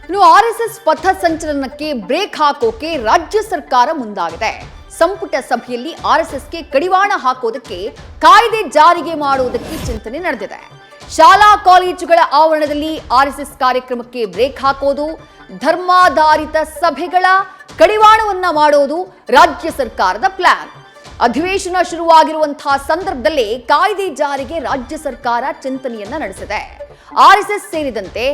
ಇನ್ನು RSS ಪಥಸಂಚಲನಕ್ಕೆ break ಹಾಕೋಕೆ ರಾಜ್ಯ ಸರ್ಕಾರ ಮುಂದಾಗಿದೆ. ಸಂಪುಟ ಸಭೆಯಲ್ಲಿ ಆರ್ಎಸ್ಎಸ್ಗೆ ಕಡಿವಾಣ ಹಾಕೋದಕ್ಕೆ ಕಾಯ್ದೆ ಜಾರಿಗೆ ಮಾಡುವುದಕ್ಕೆ ಚಿಂತನೆ ನಡೆದಿದೆ. ಶಾಲಾ ಕಾಲೇಜುಗಳ ಆವರಣದಲ್ಲಿ ಆರ್ಎಸ್ಎಸ್ ಕಾರ್ಯಕ್ರಮಕ್ಕೆ ಬ್ರೇಕ್ ಹಾಕೋದು, ಧರ್ಮಾಧಾರಿತ ಸಭೆಗಳ ಕಡಿವಾಣವನ್ನ ಮಾಡೋದು ರಾಜ್ಯ ಸರ್ಕಾರದ ಪ್ಲಾನ್. ಅಧಿವೇಶನ ಶುರುವಾಗಿರುವಂತಹ ಸಂದರ್ಭದಲ್ಲೇ ಕಾಯ್ದೆ ಜಾರಿಗೆ ರಾಜ್ಯ ಸರ್ಕಾರ ಚಿಂತನೆಯನ್ನ ನಡೆಸಿದೆ. ಆರ್ಎಸ್ಎಸ್ ಸೇರಿದಂತೆ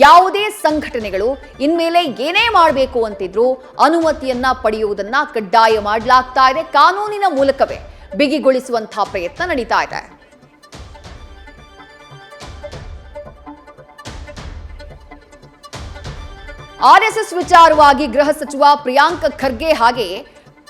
ಯಾವುದೇ ಸಂಘಟನೆಗಳು ಇನ್ಮೇಲೆ ಏನೇ ಮಾಡಬೇಕು ಅಂತಿದ್ರು ಅನುಮತಿಯನ್ನ ಪಡೆಯುವುದನ್ನ ಕಡ್ಡಾಯ ಮಾಡಲಾಗ್ತಾ ಇದೆ. ಕಾನೂನಿನ ಮೂಲಕವೇ ಬಿಗಿಗೊಳಿಸುವಂತಹ ಪ್ರಯತ್ನ ನಡೀತಾ ಇದೆ. ಆರ್ಎಸ್ಎಸ್ ವಿಚಾರವಾಗಿ ಗೃಹ ಸಚಿವ ಪ್ರಿಯಾಂಕ್ ಖರ್ಗೆ ಹಾಗೆ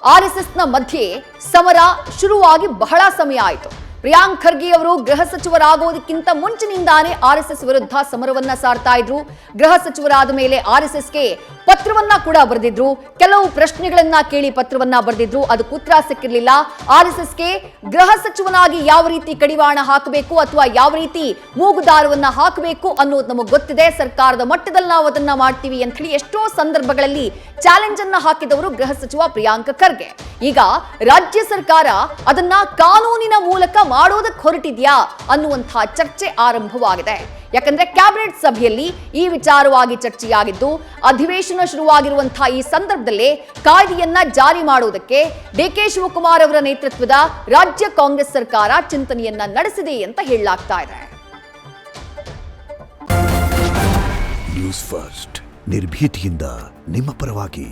ಆರ್ಎಸ್ಎಸ್ನ ಮಧ್ಯೆ ಸಮರ ಶುರುವಾಗಿ ಬಹಳ ಸಮಯ ಆಯಿತು. ಪ್ರಿಯಾಂಕ್ ಖರ್ಗೆ ಅವರು ಗೃಹ ಸಚಿವರಾಗೋದಕ್ಕಿಂತ ಮುಂಚಿನಿಂದಾನೇ ಆರ್ಎಸ್ಎಸ್ ವಿರುದ್ಧ ಸಮರವನ್ನ ಸಾರ್ತಾ ಇದ್ರು. ಗೃಹ ಸಚಿವರಾದ ಮೇಲೆ ಆರ್ಎಸ್ಎಸ್ಗೆ ಪತ್ರವನ್ನ ಕೂಡ ಬರೆದಿದ್ರು. ಕೆಲವು ಪ್ರಶ್ನೆಗಳನ್ನ ಕೇಳಿ ಪತ್ರವನ್ನ ಬರೆದಿದ್ರು. ಅದಕ್ಕೆ ಉತ್ತರ ಸಿಕ್ಕಿರಲಿಲ್ಲ. ಆರ್ಎಸ್ಎಸ್ಗೆ ಗೃಹ ಸಚಿವನಾಗಿ ಯಾವ ರೀತಿ ಕಡಿವಾಣ ಹಾಕಬೇಕು ಅಥವಾ ಯಾವ ರೀತಿ ಮೂಗುದಾರವನ್ನ ಹಾಕಬೇಕು ಅನ್ನೋದು ನಮಗೆ ಗೊತ್ತಿದೆ. ಸರ್ಕಾರದ ಮಟ್ಟದಲ್ಲಿ ನಾವು ಅದನ್ನ ಮಾಡ್ತೀವಿ ಅಂತ ಹೇಳಿ ಎಷ್ಟೋ ಸಂದರ್ಭಗಳಲ್ಲಿ ಚಾಲೆಂಜ್ ಅನ್ನ ಹಾಕಿದವರು ಗೃಹ ಸಚಿವ ಪ್ರಿಯಾಂಕ್ ಖರ್ಗೆ. ಈಗ ರಾಜ್ಯ ಸರ್ಕಾರ ಅದನ್ನ ಕಾನೂನಿನ ಮೂಲಕ ಮಾಡೋದಕ್ಕೆ ಹೊರಟಿದ್ಯಾ ಅನ್ನುವಂತಹ ಚರ್ಚೆ ಆರಂಭವಾಗಿದೆ. ಯಾಕಂದ್ರೆ ಕ್ಯಾಬಿನೆಟ್ ಸಭೆಯಲ್ಲಿ ಈ ವಿಚಾರವಾಗಿ ಚರ್ಚೆಯಾಗಿದ್ದು, ಅಧಿವೇಶನ ಶುರುವಾಗಿರುವಂತಹ ಈ ಸಂದರ್ಭದಲ್ಲೇ ಕಾಯ್ದೆಯನ್ನ ಜಾರಿ ಮಾಡುವುದಕ್ಕೆ ಡಿಕೆ ಶಿವಕುಮಾರ್ ಅವರ ನೇತೃತ್ವದ ರಾಜ್ಯ ಕಾಂಗ್ರೆಸ್ ಸರ್ಕಾರ ಚಿಂತನೆಯನ್ನ ನಡೆಸಿದೆ ಅಂತ ಹೇಳಲಾಗ್ತಾ ಇದೆ. ನ್ಯೂಸ್ ಫಸ್ಟ್ ನಿರ್ಭೀತಿಯಿಂದ ನಿಮ್ಮ ಪರವಾಗಿ.